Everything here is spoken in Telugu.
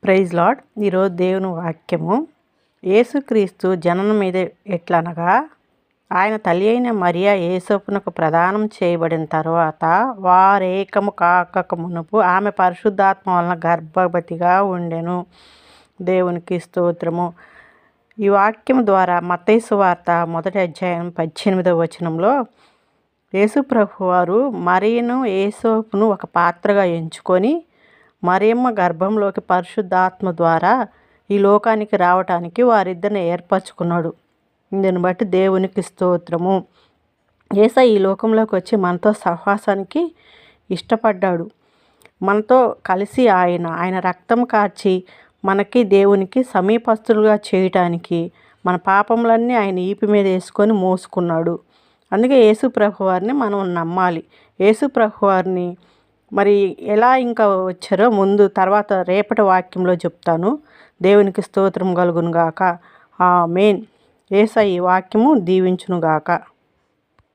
Praise lord. ఈరోజు దేవుని వాక్యము, యేసుక్రీస్తు జననం మీద ఎట్లనగా, ఆయన తల్లి అయిన మరియా యేసప్పునకు ప్రదానం చేయబడిన తర్వాత వారేకము కాకక మునుపు ఆమె పరిశుద్ధాత్మ వలన గర్భవతిగా ఉండెను. దేవునికి స్తోత్రము. ఈ వాక్యం ద్వారా మత్తయి సువార్త 1వ అధ్యాయం 18వ వచనంలో యేసు ప్రభువారు మరియను యేసప్పును ఒక పాత్రగా ఎంచుకొని మరియమ్మ గర్భంలోకి పరిశుద్ధాత్మ ద్వారా ఈ లోకానికి రావటానికి వారిద్దరిని ఏర్పరచుకున్నాడు. దీన్ని బట్టి దేవునికి స్తోత్రము. యేసయ్య ఈ లోకంలోకి వచ్చి మనతో సహవాసానికి ఇష్టపడ్డాడు. మనతో కలిసి ఆయన రక్తం కార్చి మనకి దేవునికి సమీపస్తులుగా చేయటానికి మన పాపములన్నీ ఆయన ఈపి మీద వేసుకొని మోసుకున్నాడు. అందుకే యేసు ప్రభువారిని మనం నమ్మాలి. యేసు ప్రభువారిని మరి ఎలా ఇంకా వచ్చారో తర్వాత రేపటి వాక్యంలో చెప్తాను. దేవునికి స్తోత్రం కలుగును గాక. ఆమేన్. యేసయ్య ఈ వాక్యము దీవించును గాక.